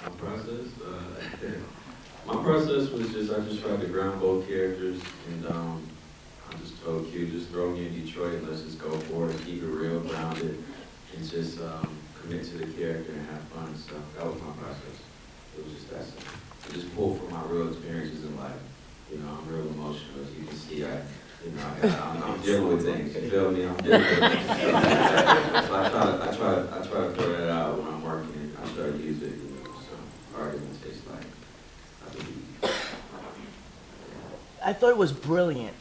My process, my process was just I just tried to ground both characters, and I just told Q just throw me in Detroit and let's just go for it, keep it real, grounded, and just commit to the character and have fun. So that was my process. It was just that simple. I just pulled from my real experiences in life. You know, I'm real emotional, as you can see. I'm dealing with things. You feel me? I'm dealing with things. So I try to throw that out when I'm working. I try to use it. You know, so arguments taste like I believe. I thought it was brilliant.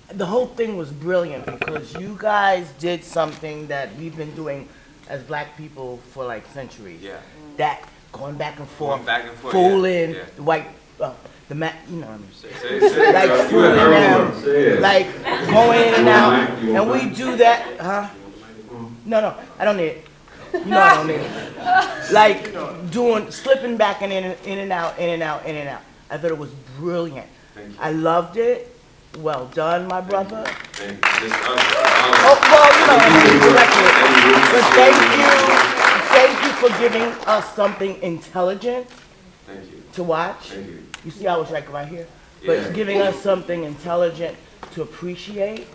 The whole thing was brilliant because you guys did something that we've been doing as black people for like centuries. Yeah. That going back and forth, yeah. fooling Yeah. the white, the you know what I mean. Say Like it, fooling them, it. like going in and out, You and want we mine? do that, huh? No, I don't need it. You know I don't need it. Like doing, slipping back and in and out, in and out, in and out. I thought it was brilliant. Thank you. I loved it. Well done, my brother. Thank you. Oh, well, you know, I mean, but thank you for giving us something intelligent Thank you. to watch. Thank you. You see, I was like right here, but Yeah. giving us something intelligent to appreciate,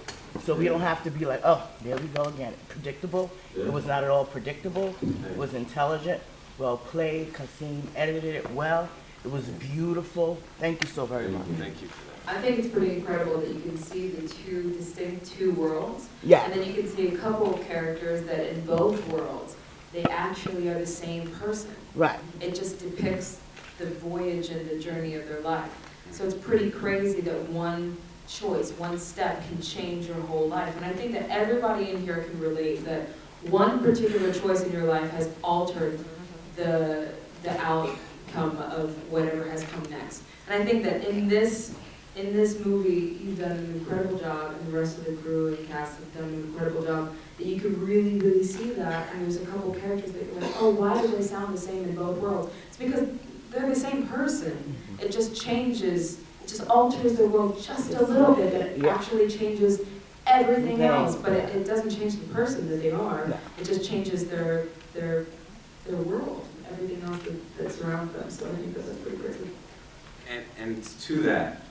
so we don't have to be like, oh, there we go again, predictable. Yeah. It was not at all predictable. It was intelligent, well played. Kasim edited it well. It was beautiful. Thank you so very much. Thank you for that. I think it's pretty incredible that you can see the two distinct worlds. Yeah. And then you can see a couple of characters that in both worlds, they actually are the same person. Right. It just depicts the voyage and the journey of their life. So it's pretty crazy that one choice, one step can change your whole life. And I think that everybody in here can relate that one particular choice in your life has altered the outcome of whatever has come next. And I think that in this movie, you've done an incredible job, and the rest of the crew and cast have done an incredible job, that you could really, really see that. And there's a couple characters that you're like, oh, why do they sound the same in both worlds? It's because they're the same person. It just changes, it just alters the world just a little bit, but it actually changes everything else. But it doesn't change the person that they are. It just changes their world, everything else that surrounds them. So I think that's pretty crazy. And to that,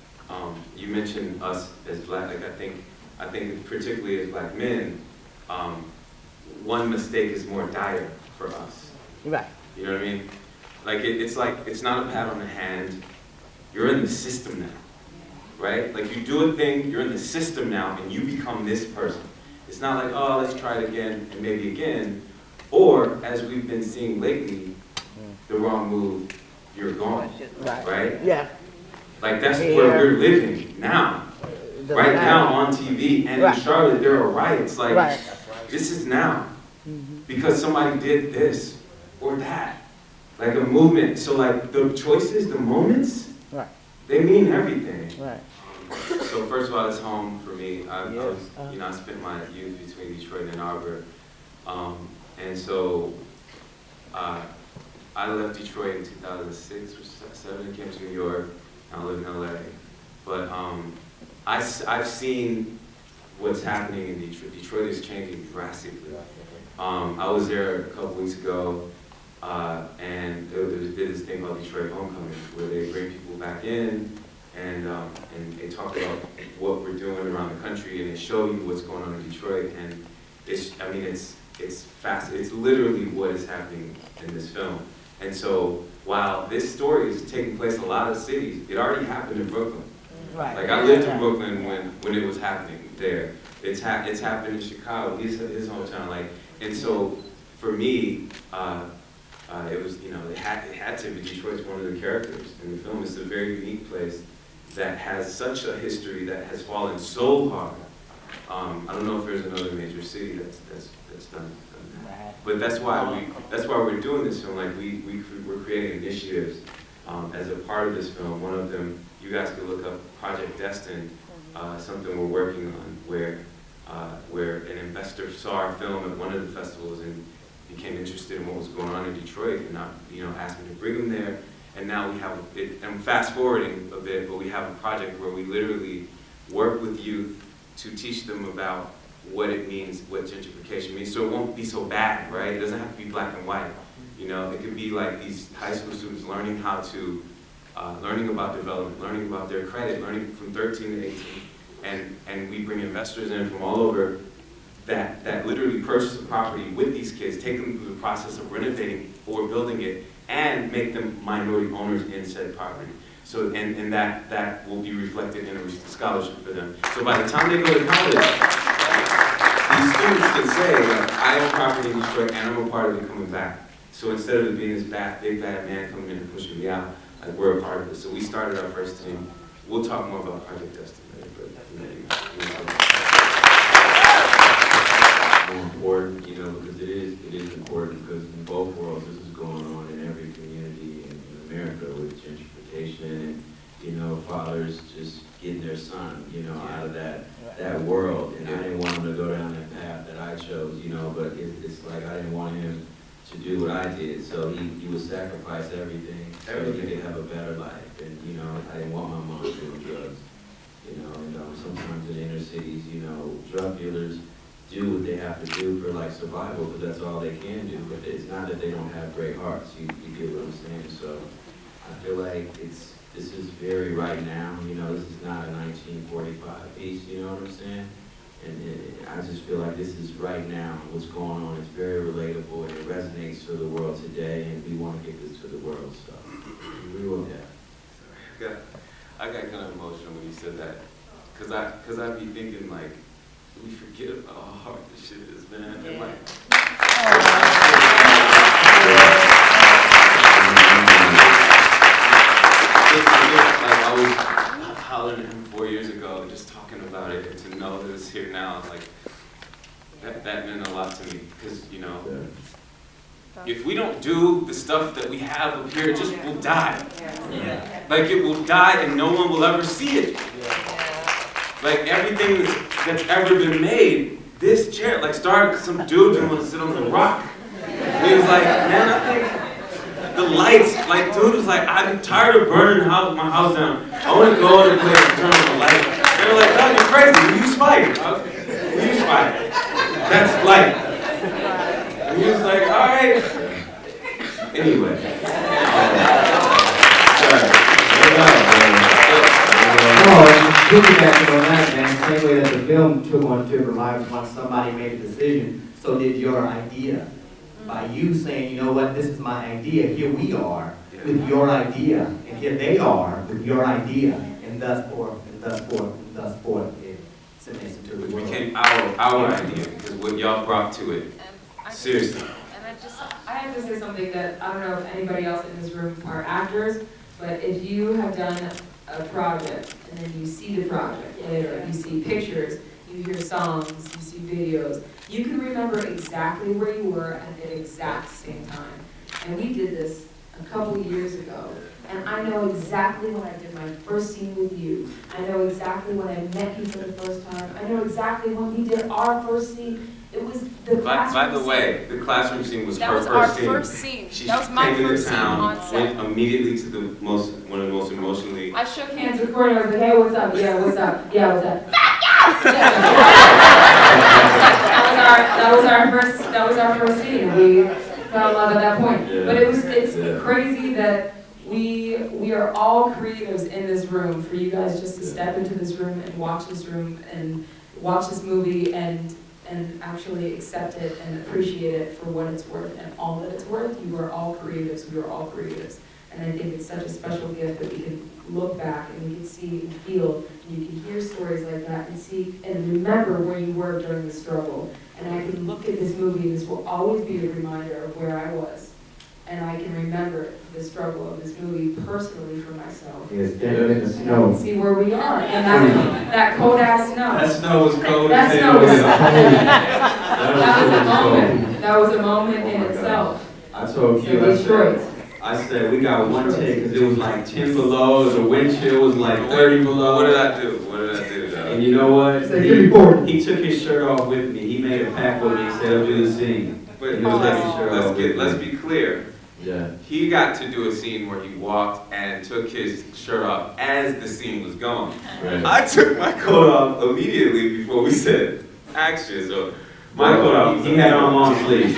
you mentioned us as black. Like I think particularly as black men, one mistake is more dire for us. Right. You know what I mean? Like it's not a pat on the hand. You're in the system now, right? Like you do a thing, you're in the system now, and you become this person. It's not like, oh, let's try it again and maybe again, or as we've been seeing lately, the wrong move, you're gone, right? Yeah. Like that's where we're living now. Right now on TV and in Charlotte, there are riots. Like this is now because somebody did this or that. Like a movement. So like the choices, the moments, they mean everything. Right. So first of all, it's home for me. I spent my youth between Detroit and Ann Arbor, and so I left Detroit in 2006 or 2007 and came to New York. I live in LA, but I've seen what's happening in Detroit. Detroit is changing drastically. I was there a couple weeks ago, and they did this thing called Detroit Homecoming, where they bring people back in, and they talk about what we're doing around the country, and they show you what's going on in Detroit, and it's fast. It's literally what is happening in this film, and so while this story is taking place in a lot of cities, it already happened in Brooklyn. Right. Like I lived in Brooklyn when it was happening there. It's happened in Chicago, his hometown. Like, and so for me, it was, it had to be. Detroit's one of the characters in the film. It's a very unique place that has such a history that has fallen so hard. I don't know if there's another major city that's done that. But that's why we're doing this film. Like we're creating initiatives as a part of this film. One of them, you guys could look up Project Destined, something we're working on where an investor saw our film at one of the festivals and became interested in what was going on in Detroit, and asked me to bring them there. And now we have I'm fast forwarding a bit, but we have a project where we literally work with youth to teach them about what it means, what gentrification means, so it won't be so bad, right? It doesn't have to be black and white. You know, it could be like these high school students learning how to, learning about development, learning about their credit, learning from 13 to 18, and we bring investors in from all over that literally purchase a property with these kids, take them through the process of renovating or building it, and make them minority owners in said property. So, and that will be reflected in a scholarship for them. So by the time they go to college, these students can say, like, I own property in Detroit and I'm a part of it coming back. So instead of it being this big bad man coming in and pushing me out, like, we're a part of it. So we started our first team. We'll talk more about Project Destined, but More important, you know, because it is important, because in both worlds this is going on in every community in America with gentrification and, you know, fathers just getting their son, you know, out of that world. And I didn't want him to go down that path that I chose, you know, but it's like I didn't want him to do what I did, so he would sacrifice everything so he could have a better life. And, you know, I didn't want my mom doing drugs, you know, and sometimes in inner cities, you know, drug dealers do what they have to do for, like, survival, because that's all they can do. But it's not that they don't have great hearts. You get what I'm saying? So I feel like this is very right now. You know, this is not a 1945 piece. You know what I'm saying? And I just feel like this is right now. What's going on? It's very relatable and it resonates to the world today. And we want to get this to the world. So we will. Yeah. I got kind of emotional when you said that, cause I be thinking, like, we forget about how hard this shit is, man. Yeah. And like, I was hollering at him 4 years ago, just talking about it, and to know that it's here now, like, that meant a lot to me, because, you know, if we don't do the stuff that we have up here, it just will die. Yeah. Like, it will die and no one will ever see it. Like, everything that's ever been made, this chair, like, started some dude didn't want to sit on the rock. And he was like, man, I think the lights, like, dude was like, I'm tired of burning my house down. I want to go to the place and turn on the light. They were like, no, you're crazy. We use fire. We use fire. That's light. And he was like, all right. Anyway. Piggybacking on that, man, same way that the film took on to lives once somebody made a decision, so did your idea. By you saying, you know what, this is my idea, here we are with your idea, and here they are with your idea, and thus forth, and thus forth, and thus forth, it disseminates into the Which world. became our idea, because what y'all brought to it, seriously. And I have to say something that, I don't know if anybody else in this room are actors, but if you have done a project, and then you see the project later, you see pictures, you hear songs, you see videos, you can remember exactly where you were at the exact same time. And we did this a couple years ago, and I know exactly when I did my first scene with you. I know exactly when I met you for the first time. I know exactly when we did our first scene. It was the classroom By the way, the classroom scene was That her was our first scene. first scene. She's That was my taken first to scene town, on set. went immediately to one of the most emotionally. I shook Hands hands. recording, I was like, hey, what's up? Yeah, what's up? Yeah, what's up? That was our first scene. We fell in love at that point. Yeah. But it's crazy that we are all creatives in this room, for you guys just to step into this room and watch this movie and actually accept it and appreciate it for what it's worth and all that it's worth. You are all creatives. We are all creatives. And I think it's such a special gift that we can look back and we can see and feel, and you can hear stories like that and see and remember where you were during the struggle. And I can look at this movie, and this will always be a reminder of where I was. And I can remember the struggle of this movie personally for myself. Yes, standing in the And I can snow. see where we are, and that cold ass snow. That snow was cold. That as snow hell. was, That that was a moment. That was a moment in itself. I told So you, Detroit. I said, we got one take, because it was like 10 below, the wind chill was like 30 below. What did I do? What did I do, And dog? you know what? Say, give me 40. He took his shirt off with me. He made a pact with me. He said, he'll do the scene. But He was taking his shirt off with me. let's be clear. Yeah. He got to do a scene where he walked and took his shirt off as the scene was going. Right. I took my coat off immediately before we said action. So My coat off. He had on long sleeves.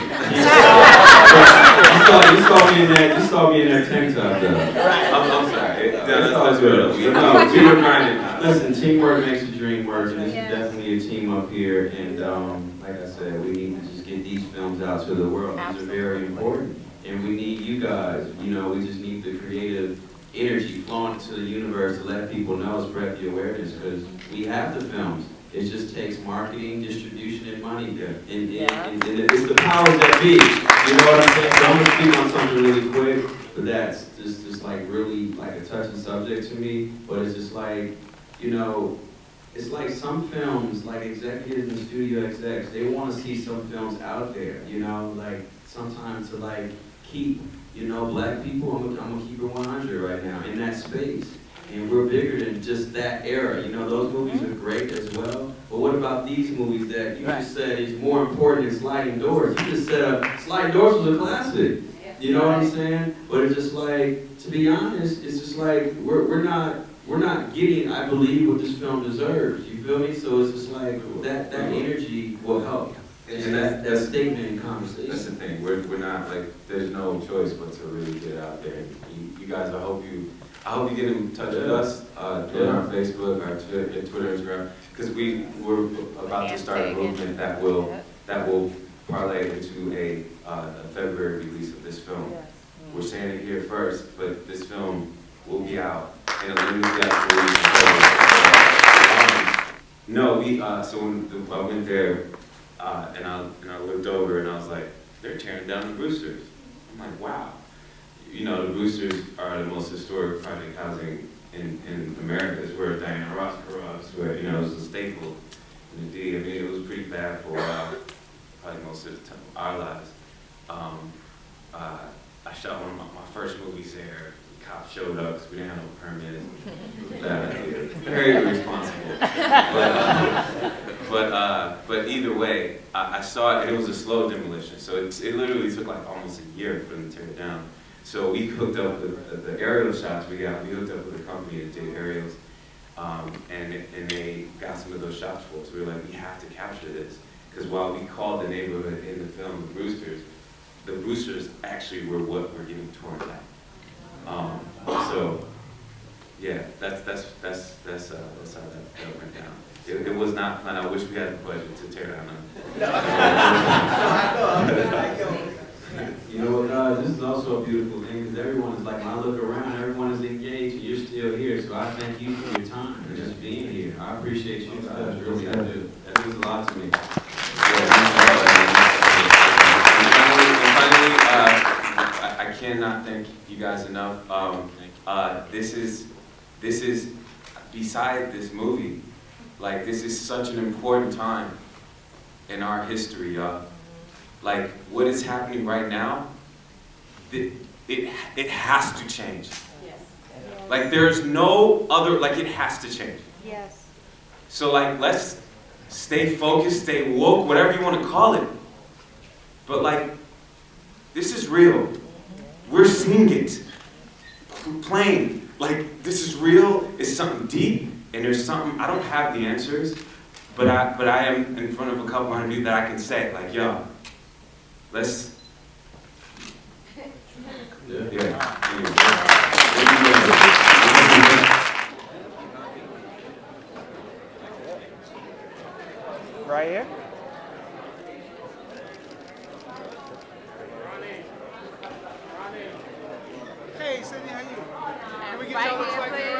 You saw me in that tank top though. I'm sorry. That's good. You know, we were grinding. Listen, teamwork makes the dream work, and this is definitely a team up here. And like I said, we need to just get these films out to the world. These are very important, and we need you guys. You know, we just need the creative energy flowing into the universe to let people know, spread the awareness, because we have the films. It just takes marketing, distribution, and money. And it's the powers that be. You know what I'm saying? So I'm gonna speak on something really quick, but that's just like really like a touching subject to me. But it's just like, you know, it's like some films, like executives and studio execs, they want to see some films out there. You know, like sometimes to like keep, you know, black people. I'm gonna keep it 100 right now in that space. And we're bigger than just that era. You know, those movies are great as well. But what about these movies that you just said is more important than Sliding Doors? You just said Sliding Doors was a classic. You know what I'm saying? But it's just like, to be honest, it's just like we're not getting, I believe, what this film deserves. You feel me? So it's just like that energy will help. And that statement in conversation. That's the thing. We're not like, there's no choice but to really get out there. You guys, I hope you get in touch with us on our Facebook, our Twitter, Instagram, because we're about to start a movement that will parlay into a February release of this film. Yes. We're saying it here first, but this film will be out in a limited release in February. So when I went there and I looked over and I was like, they're tearing down the Brewsters. I'm like, wow. You know, the Brewsters are the most historic project housing in America. It's where Diana Ross grew up. It's where, you know, it was a staple in the D. I mean, it was pretty bad for a while, probably most of our lives. I shot one of my first movies there. The cops showed up because we didn't have no permit. It was a bad idea. Very irresponsible. But either way, I saw it, and it was a slow demolition. So it literally took like almost a year for them to tear it down. So we hooked up with the aerial shots we hooked up with a company that did aerials, and they got some of those shots for us. We were like, we have to capture this, because while we called the neighborhood in the film the Brewsters actually were what were getting torn down. So yeah, that's how that went down. It was not planned. I wish we had the budget to tear down. You know what, guys, this is also a beautiful thing, because everyone is like, when I look around, everyone is engaged, and you're still here, so I thank you for your time and just being here. I appreciate you guys, really, I do. That means a lot to me. Finally, I cannot thank you guys enough. This is, beside this movie, like, this is such an important time in our history, y'all. Like, what is happening right now, it has to change. Yes. Like, there's no other, like, it has to change. Yes. So, like, let's stay focused, stay woke, whatever you want to call it. But, like, this is real. We're seeing it. Plain. Like, this is real, it's something deep, and there's something, I don't have the answers, but I am in front of a couple hundred people that I can say, like, yo, let's. Right here? Hey, Cindy, how you? Can we get y'all looks like that?